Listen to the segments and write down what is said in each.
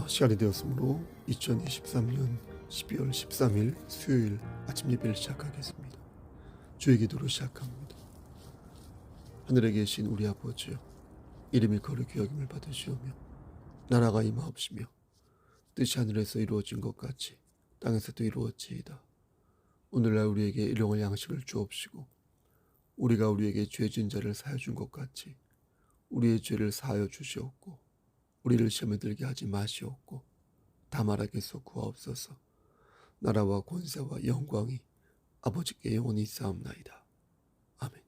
시간이 되었으므로 2023년 12월 13일 수요일 아침 예배를 시작하겠습니다. 주의 기도로 시작합니다. 하늘에 계신 우리 아버지여, 이름이 거룩히 여김을 받으시오며 나라가 임하옵시며 뜻이 하늘에서 이루어진 것 같이 땅에서도 이루어지이다. 오늘날 우리에게 일용할 양식을 주옵시고 우리가 우리에게 죄 지은 자를 사하여 준 것 같이 우리의 죄를 사하여 주시옵고 우리를 시험에 들게 하지 마시옵고 다만 악에서 구하옵소서. 나라와 권세와 영광이 아버지께 영원히 있사옵나이다. 아멘.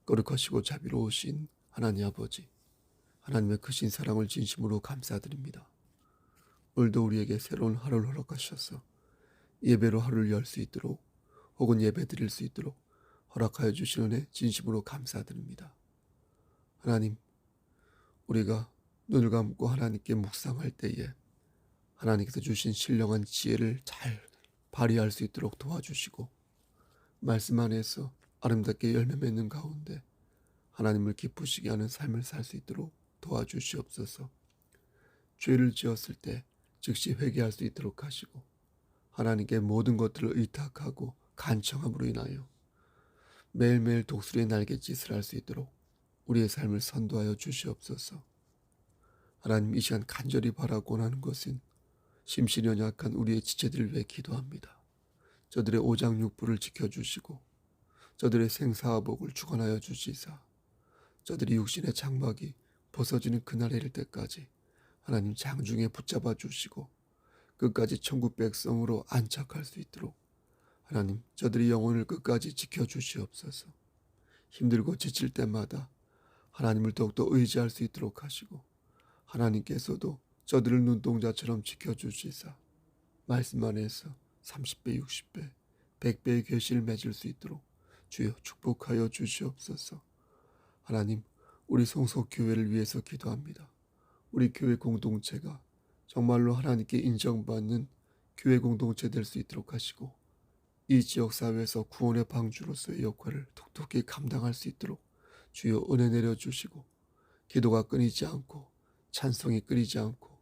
거룩하시고 자비로우신 하나님 아버지, 하나님의 크신 사랑을 진심으로 감사드립니다. 오늘도 우리에게 새로운 하루를 허락하셔서 예배로 하루를 열 수 있도록 혹은 예배 드릴 수 있도록 허락하여 주신 은혜 진심으로 감사드립니다. 하나님, 우리가 눈을 감고 하나님께 묵상할 때에 하나님께서 주신 신령한 지혜를 잘 발휘할 수 있도록 도와주시고 말씀 안에서 아름답게 열매 맺는 가운데 하나님을 기쁘시게 하는 삶을 살 수 있도록 도와주시옵소서. 죄를 지었을 때 즉시 회개할 수 있도록 하시고 하나님께 모든 것들을 의탁하고 간청함으로 인하여 매일매일 독수리의 날갯짓을 할 수 있도록 우리의 삶을 선도하여 주시옵소서. 하나님, 이 시간 간절히 바라고 하는 것은 심신이 연약한 우리의 지체들을 위해 기도합니다. 저들의 오장육부를 지켜주시고 저들의 생사화복을 주관하여 주시사 저들이 육신의 장막이 벗어지는 그날에 이를 때까지 하나님 장중에 붙잡아 주시고 끝까지 천국 백성으로 안착할 수 있도록 하나님 저들의 영혼을 끝까지 지켜주시옵소서. 힘들고 지칠 때마다 하나님을 더욱더 의지할 수 있도록 하시고 하나님께서도 저들을 눈동자처럼 지켜주시사 말씀 안에서 30배, 60배, 100배의 계시를 맺을 수 있도록 주여 축복하여 주시옵소서. 하나님, 우리 성소교회를 위해서 기도합니다. 우리 교회 공동체가 정말로 하나님께 인정받는 교회 공동체 될 수 있도록 하시고 이 지역사회에서 구원의 방주로서의 역할을 톡톡히 감당할 수 있도록 주여 은혜 내려주시고 기도가 끊이지 않고 찬송이 끊이지 않고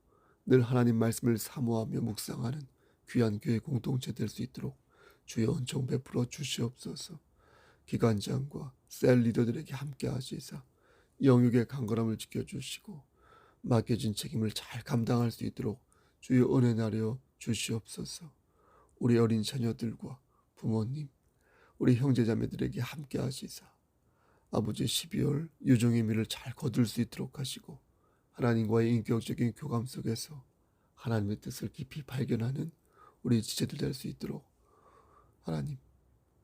늘 하나님 말씀을 사모하며 묵상하는 귀한 교회 공동체 될 수 있도록 주여 은총 베풀어 주시옵소서. 기관장과 셀 리더들에게 함께 하시사 영육의 강건함을 지켜주시고 맡겨진 책임을 잘 감당할 수 있도록 주여 은혜 나려 주시옵소서. 우리 어린 자녀들과 부모님, 우리 형제자매들에게 함께 하시사 아버지 12월 유종의 미를 잘 거둘 수 있도록 하시고 하나님과의 인격적인 교감 속에서 하나님의 뜻을 깊이 발견하는 우리 지체들 될 수 있도록 하나님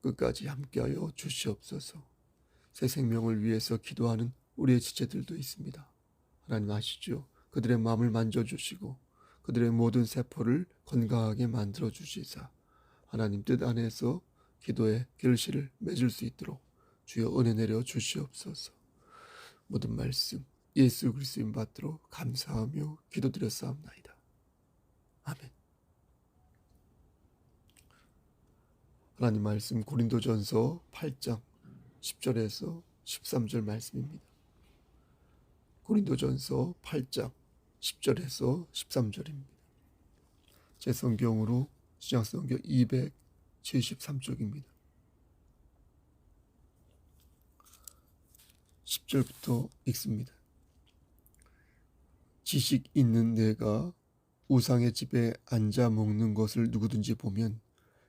끝까지 함께하여 주시옵소서. 새 생명을 위해서 기도하는 우리의 지체들도 있습니다. 하나님 아시죠? 그들의 마음을 만져주시고 그들의 모든 세포를 건강하게 만들어 주시사 하나님 뜻 안에서 기도의 결실을 맺을 수 있도록 주여 은혜 내려 주시옵소서. 모든 말씀 예수 그리스도인 받들어 감사하며 기도드렸사옵나이다. 아멘. 하나님 말씀 고린도전서 8장 10절에서 13절 말씀입니다. 고린도전서 8장 10절에서 13절입니다. 제 성경으로 신약성경 273쪽입니다. 10절부터 읽습니다. 지식 있는 내가 우상의 집에 앉아 먹는 것을 누구든지 보면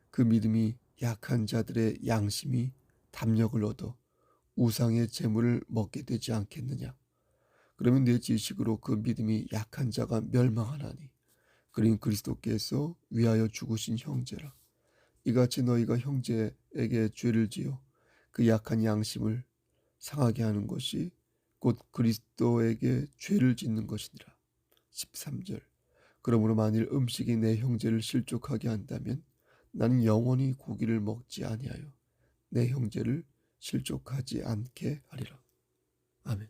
그 믿음이 약한 자들의 양심이 담력을 얻어 우상의 재물을 먹게 되지 않겠느냐. 그러면 내 지식으로 그 믿음이 약한 자가 멸망하나니 그린 그리스도께서 위하여 죽으신 형제라. 이같이 너희가 형제에게 죄를 지어 그 약한 양심을 상하게 하는 것이 곧 그리스도에게 죄를 짓는 것이니라. 13절. 그러므로 만일 음식이 내 형제를 실족하게 한다면 나는 영원히 고기를 먹지 아니하여 내 형제를 실족하지 않게 하리라. 아멘.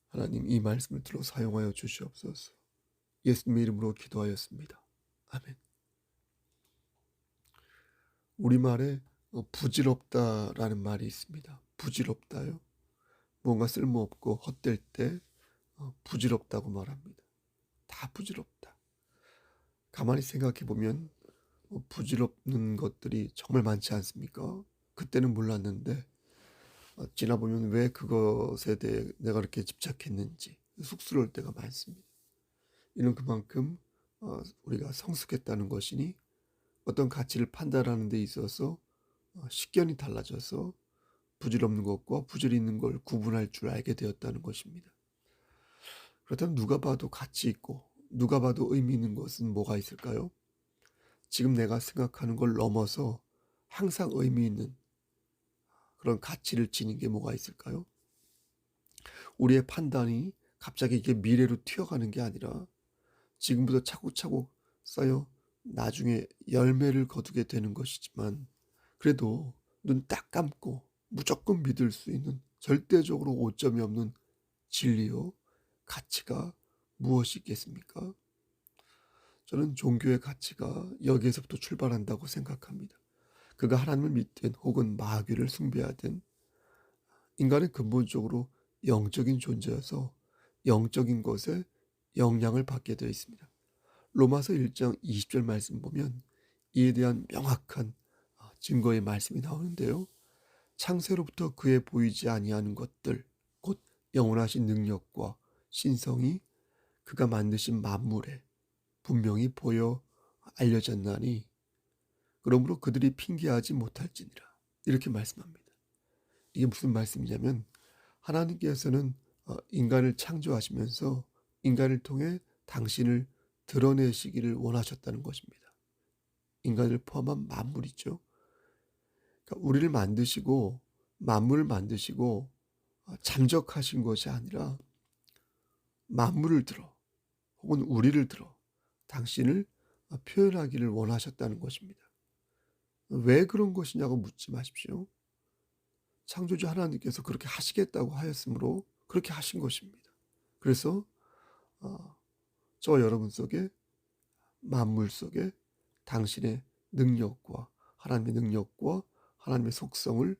하나님 이 말씀을 들어 사용하여 주시옵소서. 예수님의 이름으로 기도하였습니다. 아멘. 우리말에 부질없다라는 말이 있습니다. 부질없다요. 뭔가 쓸모없고 헛될 때 부질없다고 말합니다. 다 부질없다. 가만히 생각해 보면 부질없는 것들이 정말 많지 않습니까? 그때는 몰랐는데 지나보면 왜 그것에 대해 내가 그렇게 집착했는지 쑥스러울 때가 많습니다. 이는 그만큼 우리가 성숙했다는 것이니 어떤 가치를 판단하는 데 있어서 식견이 달라져서 부질없는 것과 부질 있는 걸 구분할 줄 알게 되었다는 것입니다. 그렇다면 누가 봐도 가치 있고 누가 봐도 의미 있는 것은 뭐가 있을까요? 지금 내가 생각하는 걸 넘어서 항상 의미 있는 그런 가치를 지닌 게 뭐가 있을까요? 우리의 판단이 갑자기 이게 미래로 튀어가는 게 아니라 지금부터 차곡차곡 쌓여 나중에 열매를 거두게 되는 것이지만, 그래도 눈 딱 감고 무조건 믿을 수 있는 절대적으로 오점이 없는 진리요 가치가 무엇이 있겠습니까? 저는 종교의 가치가 여기에서부터 출발한다고 생각합니다. 그가 하나님을 믿든 혹은 마귀를 숭배하든 인간은 근본적으로 영적인 존재여서 영적인 것에 영향을 받게 되어 있습니다. 로마서 1장 20절 말씀 보면 이에 대한 명확한 증거의 말씀이 나오는데요. 창세로부터 그에 보이지 아니하는 것들 곧 영원하신 능력과 신성이 그가 만드신 만물에 분명히 보여 알려졌나니 그러므로 그들이 핑계하지 못할지니라, 이렇게 말씀합니다. 이게 무슨 말씀이냐면 하나님께서는 인간을 창조하시면서 인간을 통해 당신을 드러내시기를 원하셨다는 것입니다. 인간을 포함한 만물이죠. 그러니까 우리를 만드시고 만물을 만드시고 잠적하신 것이 아니라 만물을 들어 혹은 우리를 들어 당신을 표현하기를 원하셨다는 것입니다. 왜 그런 것이냐고 묻지 마십시오. 창조주 하나님께서 그렇게 하시겠다고 하였으므로 그렇게 하신 것입니다. 그래서 저와 여러분 속에 만물 속에 당신의 능력과 하나님의 능력과 하나님의 속성을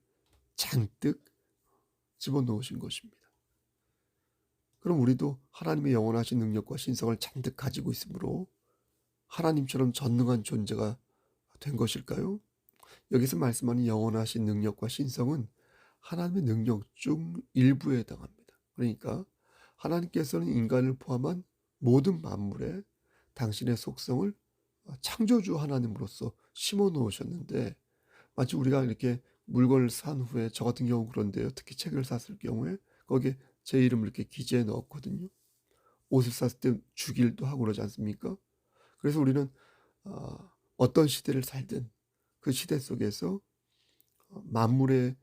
잔뜩 집어넣으신 것입니다. 그럼 우리도 하나님의 영원하신 능력과 신성을 잔뜩 가지고 있으므로 하나님처럼 전능한 존재가 된 것일까요? 여기서 말씀하는 영원하신 능력과 신성은 하나님의 능력 중 일부에 해당합니다. 그러니까 하나님께서는 인간을 포함한 모든 만물에 당신의 속성을 창조주 하나님으로서 심어 놓으셨는데, 마치 우리가 이렇게 물건을 산 후에, 저 같은 경우 그런데요, 특히 책을 샀을 경우에 거기에 제 이름을 이렇게 기재해 넣었거든요. 옷을 샀을 때 주기도 하고 그러지 않습니까? 그래서 우리는 어떤 시대를 살든 그 시대 속에서 만물에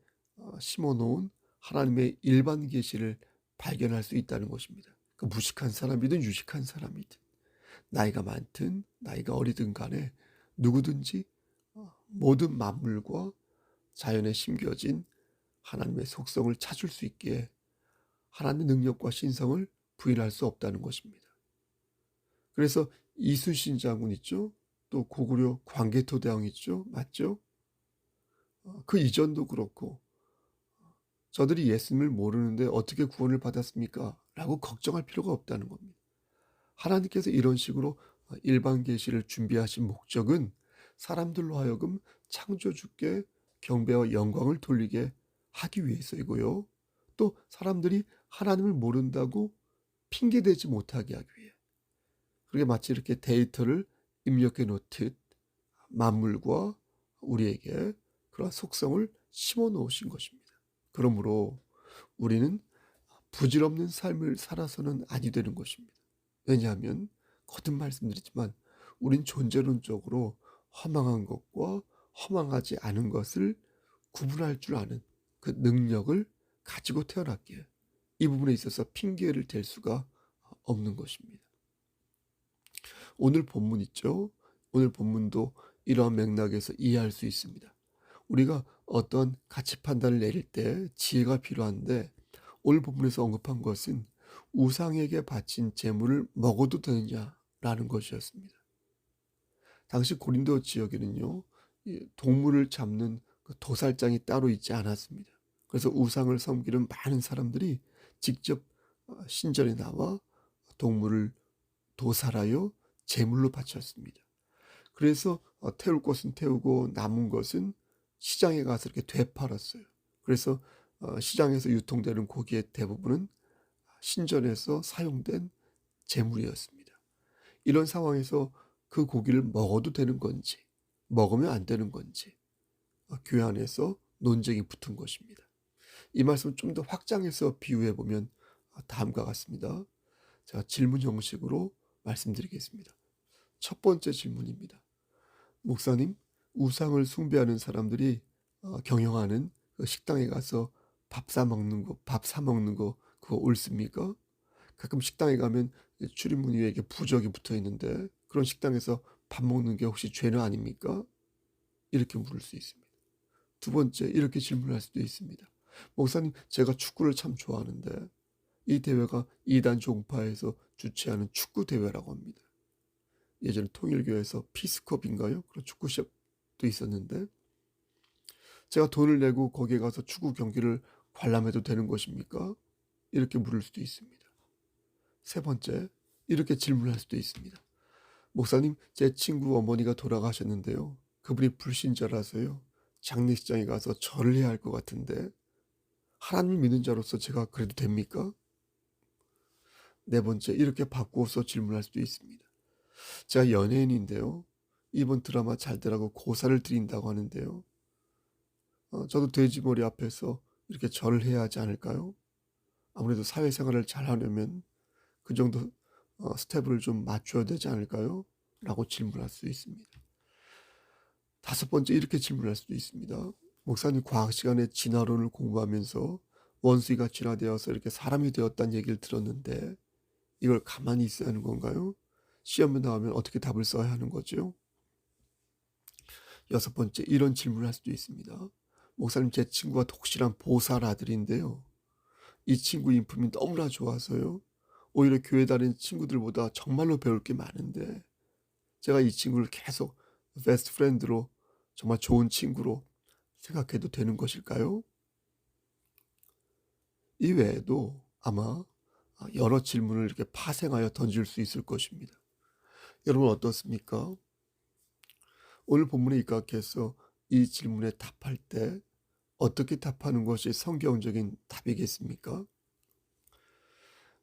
심어 놓은 하나님의 일반 계시를 발견할 수 있다는 것입니다. 그 무식한 사람이든 유식한 사람이든 나이가 많든 나이가 어리든 간에 누구든지 모든 만물과 자연에 심겨진 하나님의 속성을 찾을 수 있기에 하나님의 능력과 신성을 부인할 수 없다는 것입니다. 그래서 이순신 장군 있죠? 또 고구려 광개토대왕 있죠? 맞죠? 그 이전도 그렇고 저들이 예수님을 모르는데 어떻게 구원을 받았습니까? 라고 걱정할 필요가 없다는 겁니다. 하나님께서 이런 식으로 일반 계시를 준비하신 목적은 사람들로 하여금 창조주께 경배와 영광을 돌리게 하기 위해서이고요. 또 사람들이 하나님을 모른다고 핑계대지 못하게 하기 위해, 그게 마치 이렇게 데이터를 입력해 놓듯 만물과 우리에게 그런 속성을 심어 놓으신 것입니다. 그러므로 우리는 부질없는 삶을 살아서는 아니 되는 것입니다. 왜냐하면 거듭 말씀드리지만 우린 존재론적으로 허망한 것과 허망하지 않은 것을 구분할 줄 아는 그 능력을 가지고 태어났기에 이 부분에 있어서 핑계를 댈 수가 없는 것입니다. 오늘 본문 있죠? 오늘 본문도 이러한 맥락에서 이해할 수 있습니다. 우리가 어떤 가치 판단을 내릴 때 지혜가 필요한데 오늘 본문에서 언급한 것은 우상에게 바친 제물을 먹어도 되느냐라는 것이었습니다. 당시 고린도 지역에는요, 동물을 잡는 그 도살장이 따로 있지 않았습니다. 그래서 우상을 섬기는 많은 사람들이 직접 신전에 나와 동물을 도살하여 제물로 바쳤습니다. 그래서 태울 것은 태우고 남은 것은 시장에 가서 이렇게 되팔았어요. 그래서 시장에서 유통되는 고기의 대부분은 신전에서 사용된 제물이었습니다. 이런 상황에서 그 고기를 먹어도 되는 건지 먹으면 안 되는 건지 교회 안에서 논쟁이 붙은 것입니다. 이 말씀을 좀 더 확장해서 비유해 보면 다음과 같습니다. 제가 질문 형식으로 말씀드리겠습니다. 첫 번째 질문입니다. 목사님, 우상을 숭배하는 사람들이 경영하는 그 식당에 가서 밥 사 먹는 거 그거 옳습니까? 가끔 식당에 가면 출입문 위에 이렇게 부적이 붙어 있는데 그런 식당에서 밥 먹는 게 혹시 죄는 아닙니까? 이렇게 물을 수 있습니다. 두 번째, 이렇게 질문할 수도 있습니다. 목사님, 제가 축구를 참 좋아하는데 이 대회가 이단 종파에서 주최하는 축구 대회라고 합니다. 예전에 통일교에서 피스컵인가요? 그런 축구 시합도 있었는데 제가 돈을 내고 거기에 가서 축구 경기를 관람해도 되는 것입니까? 이렇게 물을 수도 있습니다. 세 번째, 이렇게 질문할 수도 있습니다. 목사님, 제 친구 어머니가 돌아가셨는데요. 그분이 불신자라서요. 장례식장에 가서 절을 해야 할 것 같은데 하나님을 믿는 자로서 제가 그래도 됩니까? 네 번째, 이렇게 바꾸어서 질문할 수도 있습니다. 제가 연예인인데요. 이번 드라마 잘 되라고 고사를 드린다고 하는데요. 저도 돼지머리 앞에서 이렇게 절을 해야 하지 않을까요? 아무래도 사회생활을 잘하려면 그 정도 스텝을 좀 맞춰야 되지 않을까요? 라고 질문할 수 있습니다. 다섯 번째, 이렇게 질문할 수도 있습니다. 목사님, 과학 시간에 진화론을 공부하면서 원숭이가 진화되어서 이렇게 사람이 되었다는 얘기를 들었는데 이걸 가만히 있어야 하는 건가요? 시험에 나오면 어떻게 답을 써야 하는 거죠? 여섯 번째, 이런 질문을 할 수도 있습니다. 목사님, 제 친구가 독실한 보살 아들인데요. 이 친구 인품이 너무나 좋아서요. 오히려 교회 다니는 친구들보다 정말로 배울 게 많은데 제가 이 친구를 계속 베스트 프렌드로 정말 좋은 친구로 생각해도 되는 것일까요? 이 외에도 아마 여러 질문을 이렇게 파생하여 던질 수 있을 것입니다. 여러분 어떻습니까? 오늘 본문에 입각해서 이 질문에 답할 때 어떻게 답하는 것이 성경적인 답이겠습니까?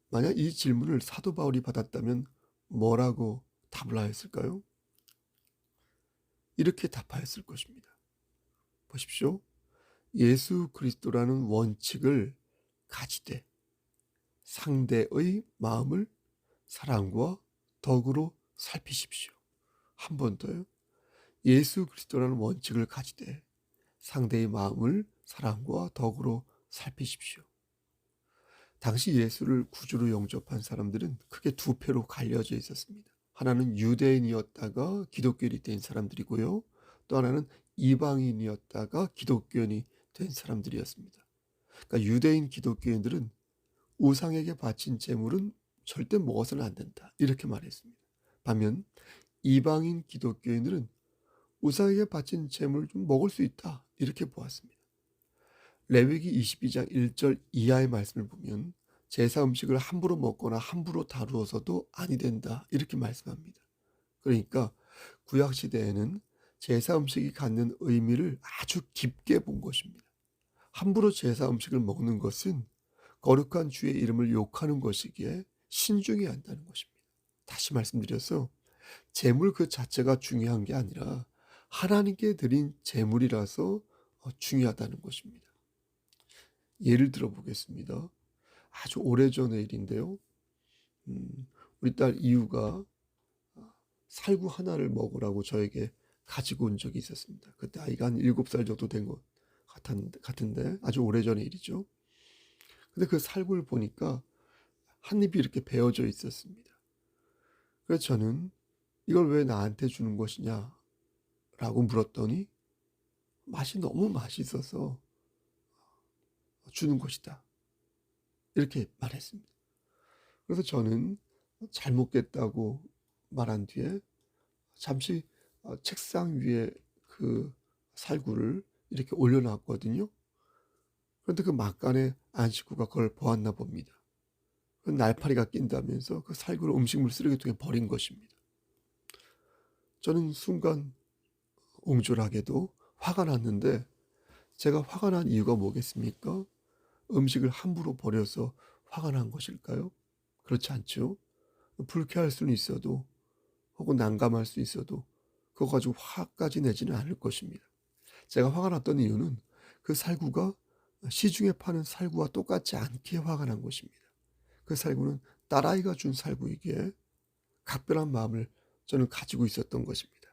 만약 이 질문을 사도 바울이 받았다면 뭐라고 답을 하였을까요? 이렇게 답하였을 것입니다. 보십시오. 예수 그리스도라는 원칙을 가지되 상대의 마음을 사랑과 덕으로 살피십시오. 한 번 더요. 예수 그리스도라는 원칙을 가지되 상대의 마음을 사랑과 덕으로 살피십시오. 당시 예수를 구주로 영접한 사람들은 크게 두 패로 갈려져 있었습니다. 하나는 유대인이었다가 기독교인이 된 사람들이고요. 또 하나는 이방인이었다가 기독교인이 된 사람들이었습니다. 그러니까 유대인 기독교인들은 우상에게 바친 제물은 절대 먹어서는 안 된다. 이렇게 말했습니다. 반면 이방인 기독교인들은 우상에게 바친 제물을 좀 먹을 수 있다. 이렇게 보았습니다. 레위기 22장 1절 이하의 말씀을 보면 제사 음식을 함부로 먹거나 함부로 다루어서도 아니 된다. 이렇게 말씀합니다. 그러니까 구약 시대에는 제사 음식이 갖는 의미를 아주 깊게 본 것입니다. 함부로 제사 음식을 먹는 것은 거룩한 주의 이름을 욕하는 것이기에 신중해야 한다는 것입니다. 다시 말씀드려서 제물 그 자체가 중요한 게 아니라 하나님께 드린 제물이라서 중요하다는 것입니다. 예를 들어 보겠습니다. 아주 오래전의 일인데요. 우리 딸 이유가 살구 하나를 먹으라고 저에게 가지고 온 적이 있었습니다. 그때 아이가 한 7살 정도 된 것 같은데 아주 오래전의 일이죠. 근데 그 살구를 보니까 한 입이 이렇게 베어져 있었습니다. 그래서 저는 이걸 왜 나한테 주는 것이냐 라고 물었더니 맛이 너무 맛있어서 주는 것이다. 이렇게 말했습니다. 그래서 저는 잘 먹겠다고 말한 뒤에 잠시 책상 위에 그 살구를 이렇게 올려놨거든요. 그런데 그 막간에 안 식구가 그걸 보았나 봅니다. 그 날파리가 낀다면서 그 살구를 음식물 쓰레기통에 버린 것입니다. 저는 순간 옹졸하게도 화가 났는데, 제가 화가 난 이유가 뭐겠습니까? 음식을 함부로 버려서 화가 난 것일까요? 그렇지 않죠. 불쾌할 수는 있어도, 혹은 난감할 수 있어도 그거 가지고 화까지 내지는 않을 것입니다. 제가 화가 났던 이유는 그 살구가 시중에 파는 살구와 똑같지 않게 화가 난 것입니다. 그 살구는 딸아이가 준 살구이기에 각별한 마음을 저는 가지고 있었던 것입니다.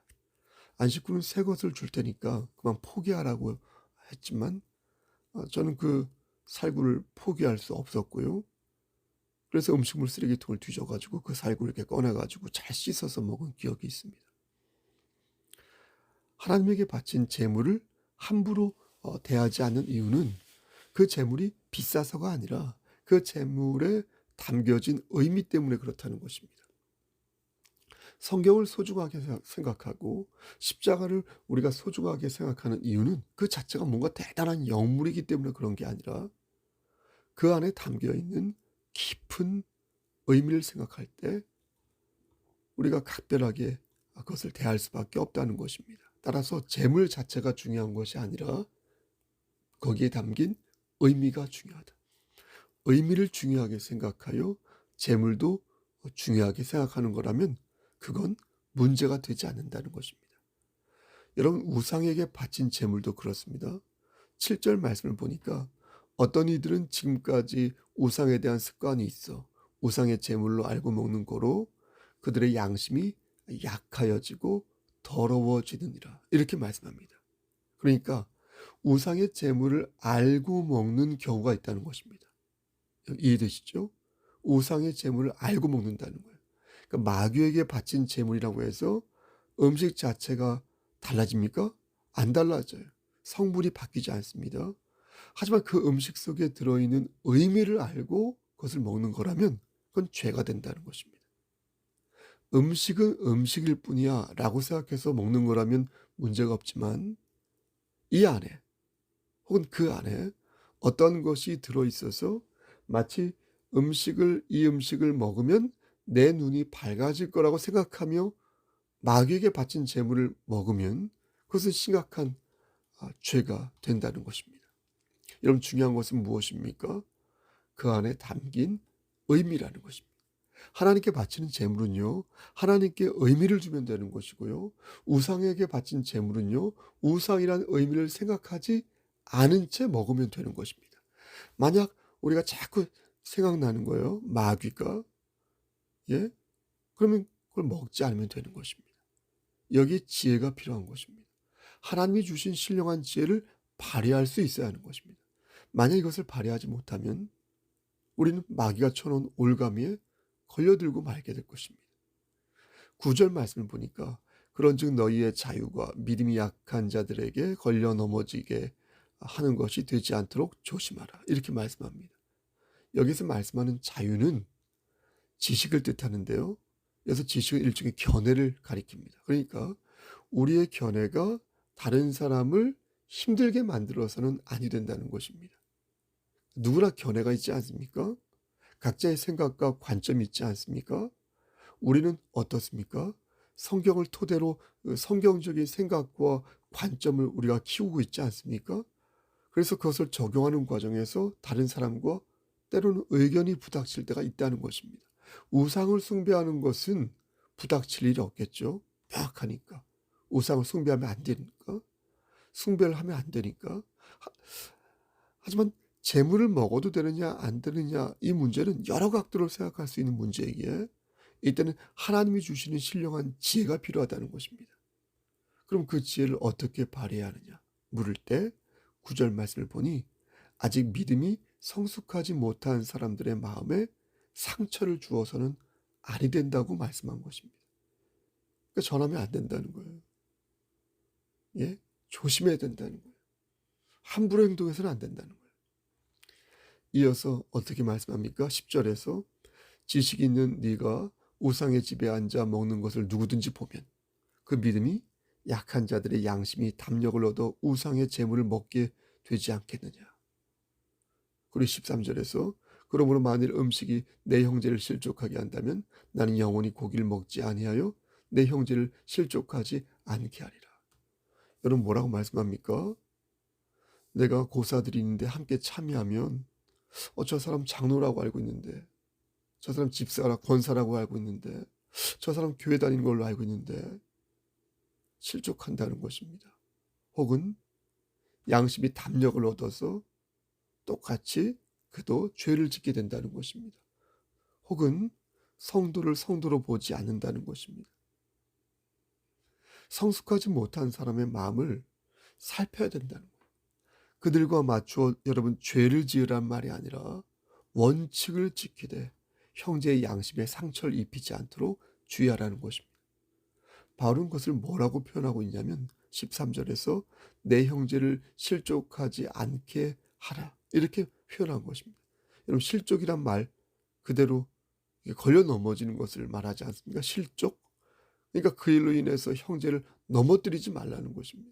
안식구는 새 것을 줄 테니까 그만 포기하라고 했지만, 저는 그 살구를 포기할 수 없었고요. 그래서 음식물 쓰레기통을 뒤져가지고 그 살구를 이렇게 꺼내가지고 잘 씻어서 먹은 기억이 있습니다. 하나님에게 바친 재물을 함부로 대하지 않는 이유는 그 재물이 비싸서가 아니라 그 재물에 담겨진 의미 때문에 그렇다는 것입니다. 성경을 소중하게 생각하고 십자가를 우리가 소중하게 생각하는 이유는 그 자체가 뭔가 대단한 영물이기 때문에 그런 게 아니라 그 안에 담겨 있는 깊은 의미를 생각할 때 우리가 각별하게 그것을 대할 수밖에 없다는 것입니다. 따라서 재물 자체가 중요한 것이 아니라 거기에 담긴 의미가 중요하다. 의미를 중요하게 생각하여 재물도 중요하게 생각하는 거라면 그건 문제가 되지 않는다는 것입니다. 여러분, 우상에게 바친 재물도 그렇습니다. 7절 말씀을 보니까 어떤 이들은 지금까지 우상에 대한 습관이 있어 우상의 재물로 알고 먹는 거로 그들의 양심이 약하여지고 더러워지느니라, 이렇게 말씀합니다. 그러니까 우상의 재물을 알고 먹는 경우가 있다는 것입니다. 이해되시죠? 우상의 재물을 알고 먹는다는 거예요. 그러니까 마귀에게 바친 재물이라고 해서 음식 자체가 달라집니까? 안 달라져요. 성분이 바뀌지 않습니다. 하지만 그 음식 속에 들어있는 의미를 알고 그것을 먹는 거라면 그건 죄가 된다는 것입니다. 음식은 음식일 뿐이야 라고 생각해서 먹는 거라면 문제가 없지만, 이 안에 혹은 그 안에 어떤 것이 들어있어서 마치 이 음식을 먹으면 내 눈이 밝아질 거라고 생각하며 마귀에게 바친 재물을 먹으면 그것은 심각한 죄가 된다는 것입니다. 여러분, 중요한 것은 무엇입니까? 그 안에 담긴 의미라는 것입니다. 하나님께 바치는 재물은요, 하나님께 의미를 주면 되는 것이고요. 우상에게 바친 재물은요, 우상이라는 의미를 생각하지 않은 채 먹으면 되는 것입니다. 만약 우리가 자꾸 생각나는 거예요, 마귀가. 예? 그러면 그걸 먹지 않으면 되는 것입니다. 여기에 지혜가 필요한 것입니다. 하나님이 주신 신령한 지혜를 발휘할 수 있어야 하는 것입니다. 만약 이것을 발휘하지 못하면 우리는 마귀가 쳐놓은 올가미에 걸려들고 말게 될 것입니다. 9절 말씀을 보니까 그런즉 너희의 자유가 믿음이 약한 자들에게 걸려 넘어지게 하는 것이 되지 않도록 조심하라, 이렇게 말씀합니다. 여기서 말씀하는 자유는 지식을 뜻하는데요, 그래서 지식은 일종의 견해를 가리킵니다. 그러니까 우리의 견해가 다른 사람을 힘들게 만들어서는 아니 된다는 것입니다. 누구나 견해가 있지 않습니까? 각자의 생각과 관점이 있지 않습니까? 우리는 어떻습니까? 성경을 토대로 성경적인 생각과 관점을 우리가 키우고 있지 않습니까? 그래서 그것을 적용하는 과정에서 다른 사람과 때로는 의견이 부닥칠 때가 있다는 것입니다. 우상을 숭배하는 것은 부닥칠 일이 없겠죠. 명확하니까. 우상을 숭배하면 안 되니까. 숭배를 하면 안 되니까. 하지만 재물을 먹어도 되느냐 안 되느냐, 이 문제는 여러 각도로 생각할 수 있는 문제이기에 이때는 하나님이 주시는 신령한 지혜가 필요하다는 것입니다. 그럼 그 지혜를 어떻게 발휘해야 하느냐 물을 때 9절 말씀을 보니 아직 믿음이 성숙하지 못한 사람들의 마음에 상처를 주어서는 아니 된다고 말씀한 것입니다. 그러니까 전하면 안 된다는 거예요. 예? 조심해야 된다는 거예요. 함부로 행동해서는 안 된다는 거예요. 이어서 어떻게 말씀합니까? 10절에서 지식 있는 네가 우상의 집에 앉아 먹는 것을 누구든지 보면 그 믿음이 약한 자들의 양심이 담력을 얻어 우상의 재물을 먹게 되지 않겠느냐. 그리고 13절에서 그러므로 만일 음식이 내 형제를 실족하게 한다면 나는 영원히 고기를 먹지 아니하여 내 형제를 실족하지 않게 하리라. 여러분 뭐라고 말씀합니까? 내가 고사드리는데 함께 참여하면 저 사람 장로라고 알고 있는데, 저 사람 집사라 권사라고 알고 있는데, 저 사람 교회 다니는 걸로 알고 있는데 실족한다는 것입니다. 혹은 양심이 담력을 얻어서 똑같이 그도 죄를 짓게 된다는 것입니다. 혹은 성도를 성도로 보지 않는다는 것입니다. 성숙하지 못한 사람의 마음을 살펴야 된다는 거예요. 그들과 맞추어 여러분 죄를 지으란 말이 아니라 원칙을 지키되 형제의 양심에 상처를 입히지 않도록 주의하라는 것입니다. 바울은 그것을 뭐라고 표현하고 있냐면 13절에서 내 형제를 실족하지 않게 하라 이렇게 표현한 것입니다. 여러분 실족이란 말 그대로 걸려 넘어지는 것을 말하지 않습니까? 실족. 그러니까 그 일로 인해서 형제를 넘어뜨리지 말라는 것입니다.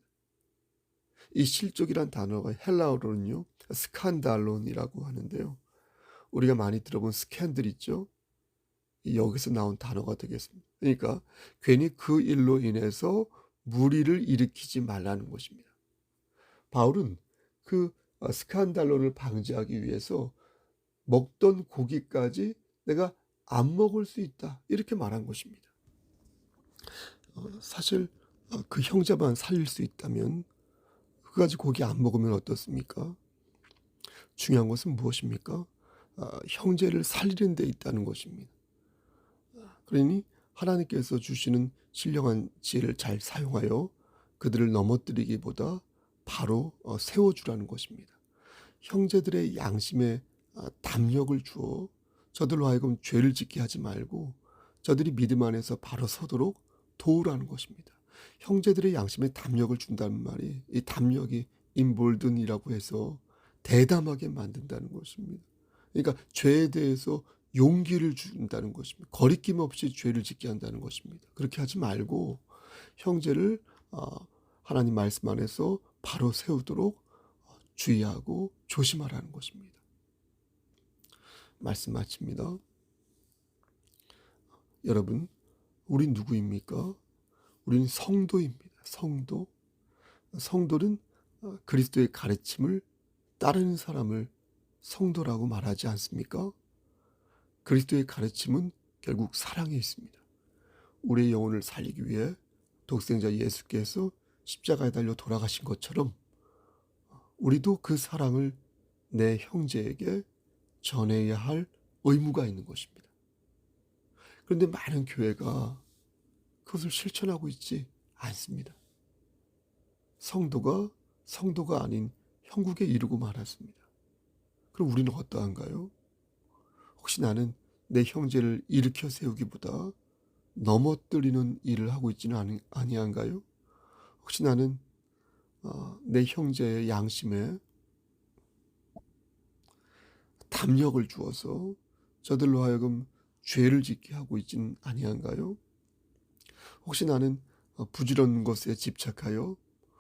이 실족이란 단어가 헬라어로는요 스칸달론이라고 하는데요. 우리가 많이 들어본 스캔들 있죠? 여기서 나온 단어가 되겠습니다. 그러니까 괜히 그 일로 인해서 무리를 일으키지 말라는 것입니다. 바울은 그 스칸달론을 방지하기 위해서 먹던 고기까지 내가 안 먹을 수 있다 이렇게 말한 것입니다. 사실 그 형제만 살릴 수 있다면 그까지 고기 안 먹으면 어떻습니까? 중요한 것은 무엇입니까? 형제를 살리는 데 있다는 것입니다. 그러니 하나님께서 주시는 신령한 지혜를 잘 사용하여 그들을 넘어뜨리기보다 바로 세워주라는 것입니다. 형제들의 양심에 담력을 주어 저들로 하여금 죄를 짓게 하지 말고 저들이 믿음 안에서 바로 서도록 도우라는 것입니다. 형제들의 양심에 담력을 준다는 말이 이 담력이 임볼든이라고 해서 대담하게 만든다는 것입니다. 그러니까 죄에 대해서 용기를 준다는 것입니다. 거리낌 없이 죄를 짓게 한다는 것입니다. 그렇게 하지 말고 형제를 하나님 말씀 안에서 바로 세우도록 주의하고 조심하라는 것입니다. 말씀 마칩니다. 여러분, 우린 누구입니까? 우리는 성도입니다. 성도. 성도는 그리스도의 가르침을 따르는 사람을 성도라고 말하지 않습니까? 그리스도의 가르침은 결국 사랑에 있습니다. 우리의 영혼을 살리기 위해 독생자 예수께서 십자가에 달려 돌아가신 것처럼 우리도 그 사랑을 내 형제에게 전해야 할 의무가 있는 것입니다. 그런데 많은 교회가 그것을 실천하고 있지 않습니다. 성도가 아닌 형국에 이르고 말았습니다. 그럼 우리는 어떠한가요? 혹시 나는 내 형제를 일으켜 세우기보다 넘어뜨리는 일을 하고 있지는 아니한가요? 혹시 나는 내 형제의 양심에 담력을 주어서 저들로 하여금 죄를 짓게 하고 있지는 아니한가요? 혹시 나는 부질없는 것에 집착하여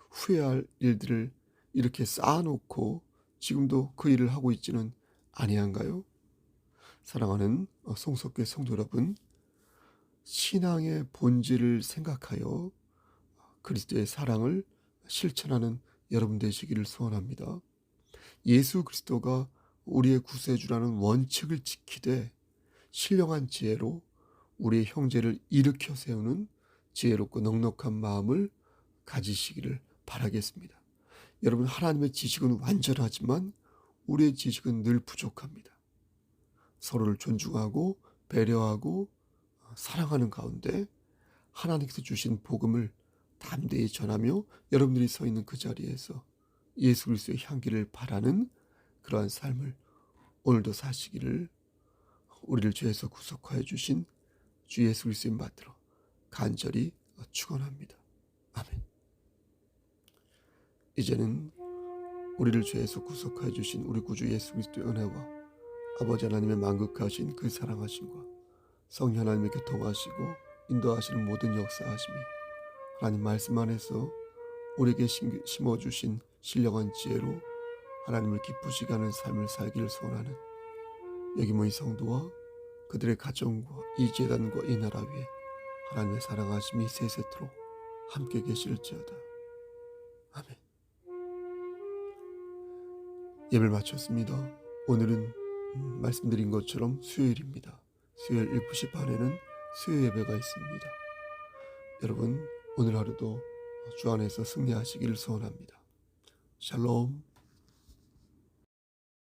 후회할 일들을 이렇게 쌓아놓고 지금도 그 일을 하고 있지는 아니한가요? 사랑하는 송석교회 성도 여러분, 신앙의 본질을 생각하여 그리스도의 사랑을 실천하는 여러분 되시기를 소원합니다. 예수 그리스도가 우리의 구세주라는 원칙을 지키되 신령한 지혜로 우리의 형제를 일으켜 세우는 지혜롭고 넉넉한 마음을 가지시기를 바라겠습니다. 여러분, 하나님의 지식은 완전하지만 우리의 지식은 늘 부족합니다. 서로를 존중하고 배려하고 사랑하는 가운데 하나님께서 주신 복음을 담대히 전하며 여러분들이 서 있는 그 자리에서 예수 그리스도의 향기를 바라는 그러한 삶을 오늘도 사시기를 우리를 죄에서 구속하여 주신 주 예수 그리스도의 받들어 간절히 축원합니다. 아멘. 이제는 우리를 죄에서 구속하여 주신 우리 구주 예수 그리스도의 은혜와 아버지 하나님의 만극하신 그 사랑하심과 성령 하나님의 교통하시고 인도하시는 모든 역사하심이 하나님 말씀 안에서 우리에게 심어주신 신령한 지혜로 하나님을 기쁘시게 하는 삶을 살기를 소원하는 여기 모인 성도와 그들의 가정과 이 제단과 이 나라 위에 하나님의 사랑하심이 세세토록 함께 계실지어다. 아멘. 예배를 마쳤습니다. 오늘은 말씀드린 것처럼 수요일입니다. 수요일 7시 반에는 수요 예배가 있습니다. 여러분 오늘 하루도 주 안에서 승리하시기를 소원합니다. 샬롬.